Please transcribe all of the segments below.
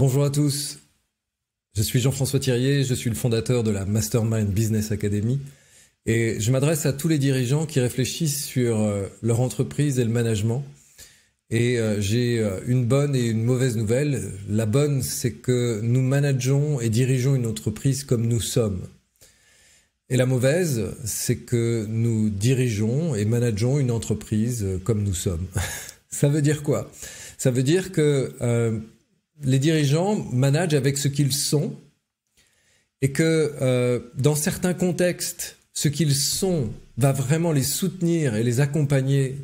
Bonjour à tous, je suis Jean-François Thirier, je suis le fondateur de la Mastermind Business Academy et je m'adresse à tous les dirigeants qui réfléchissent sur leur entreprise et le management. Et j'ai une bonne et une mauvaise nouvelle. La bonne, c'est que nous manageons et dirigeons une entreprise comme nous sommes. Et la mauvaise, c'est que nous dirigeons et manageons une entreprise comme nous sommes. Ça veut dire quoi ? Ça veut dire que les dirigeants managent avec ce qu'ils sont et que dans certains contextes, ce qu'ils sont va vraiment les soutenir et les accompagner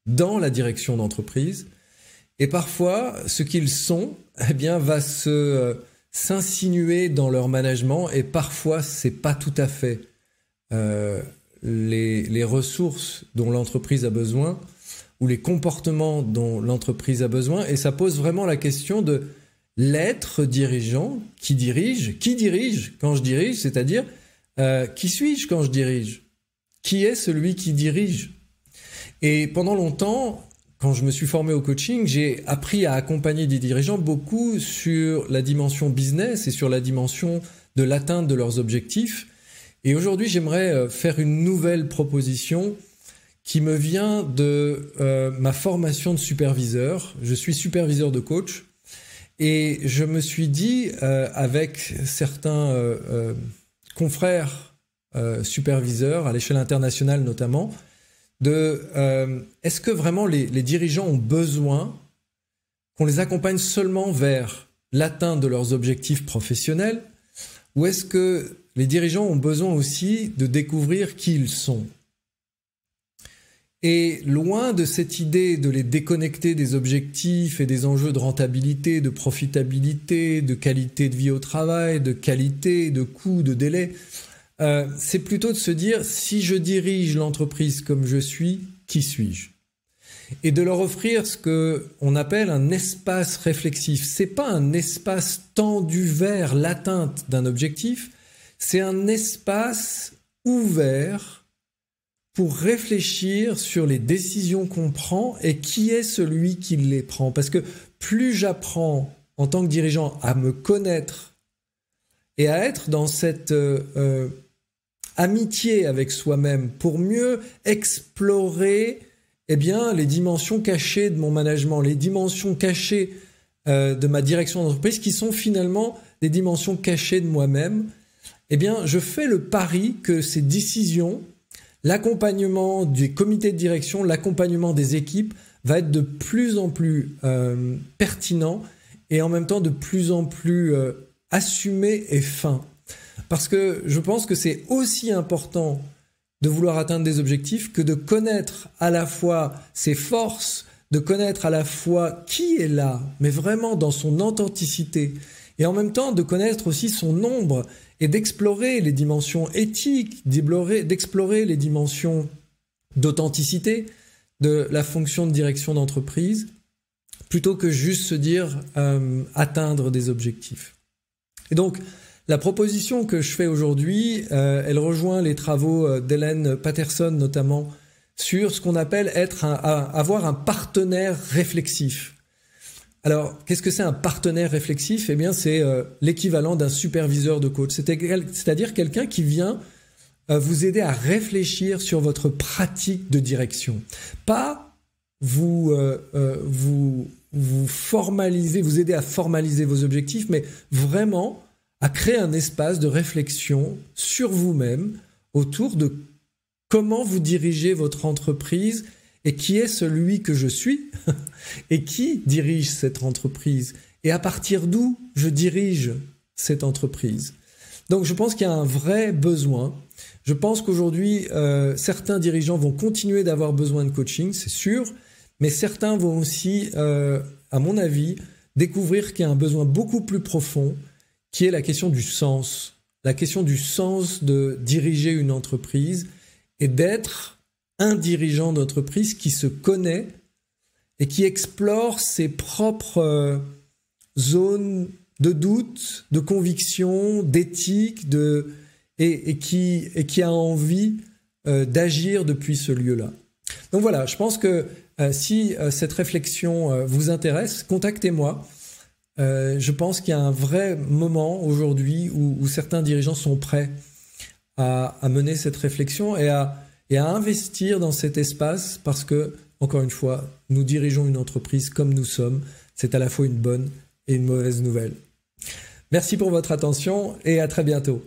dans la direction d'entreprise. Et parfois, ce qu'ils sont, eh bien, va s'insinuer dans leur management et parfois, c'est pas tout à fait les ressources dont l'entreprise a besoin ou les comportements dont l'entreprise a besoin. Et ça pose vraiment la question de l'être dirigeant qui dirige quand je dirige, c'est-à-dire qui suis-je quand je dirige ? Qui est celui qui dirige ? Et pendant longtemps, quand je me suis formé au coaching, j'ai appris à accompagner des dirigeants beaucoup sur la dimension business et sur la dimension de l'atteinte de leurs objectifs. Et aujourd'hui, j'aimerais faire une nouvelle proposition qui me vient de ma formation de superviseur. Je suis superviseur de coach et je me suis dit avec certains confrères superviseurs à l'échelle internationale notamment, est-ce que vraiment les dirigeants ont besoin qu'on les accompagne seulement vers l'atteinte de leurs objectifs professionnels ou est-ce que les dirigeants ont besoin aussi de découvrir qui ils sont ? Et loin de cette idée de les déconnecter des objectifs et des enjeux de rentabilité, de profitabilité, de qualité de vie au travail, de qualité, de coût, de délai, c'est plutôt de se dire, si je dirige l'entreprise comme je suis, qui suis-je ? Et de leur offrir ce qu'on appelle un espace réflexif. C'est pas un espace tendu vers l'atteinte d'un objectif, c'est un espace ouvert pour réfléchir sur les décisions qu'on prend et qui est celui qui les prend. Parce que plus j'apprends en tant que dirigeant à me connaître et à être dans cette amitié avec soi-même pour mieux explorer les dimensions cachées de mon management, les dimensions cachées de ma direction d'entreprise qui sont finalement des dimensions cachées de moi-même, je fais le pari que ces décisions, l'accompagnement des comités de direction, l'accompagnement des équipes va être de plus en plus pertinent et en même temps de plus en plus assumé et fin. Parce que je pense que c'est aussi important de vouloir atteindre des objectifs que de connaître à la fois ses forces, de connaître à la fois qui est là, mais vraiment dans son authenticité, et en même temps de connaître aussi son ombre et d'explorer les dimensions éthiques, d'explorer les dimensions d'authenticité de la fonction de direction d'entreprise, plutôt que juste se dire atteindre des objectifs. Et donc, la proposition que je fais aujourd'hui, elle rejoint les travaux d'Hélène Patterson notamment sur ce qu'on appelle avoir un partenaire réflexif. Alors, qu'est-ce que c'est un partenaire réflexif ? C'est l'équivalent d'un superviseur de coach, c'est-à-dire quelqu'un qui vient vous aider à réfléchir sur votre pratique de direction. Pas vous formaliser, vous aider à formaliser vos objectifs, mais vraiment à créer un espace de réflexion sur vous-même autour de comment vous dirigez votre entreprise et qui est celui que je suis et qui dirige cette entreprise et à partir d'où je dirige cette entreprise. Donc je pense qu'il y a un vrai besoin. Je pense qu'aujourd'hui, certains dirigeants vont continuer d'avoir besoin de coaching, c'est sûr, mais certains vont aussi, à mon avis, découvrir qu'il y a un besoin beaucoup plus profond qui est la question du sens de diriger une entreprise et d'être un dirigeant d'entreprise qui se connaît et qui explore ses propres zones de doute, de conviction, d'éthique, et qui a envie d'agir depuis ce lieu-là. Donc voilà, je pense que si cette réflexion vous intéresse, contactez-moi. je pense qu'il y a un vrai moment aujourd'hui où certains dirigeants sont prêts à mener cette réflexion et à investir dans cet espace parce que, encore une fois, nous dirigeons une entreprise comme nous sommes. C'est à la fois une bonne et une mauvaise nouvelle. Merci pour votre attention et à très bientôt.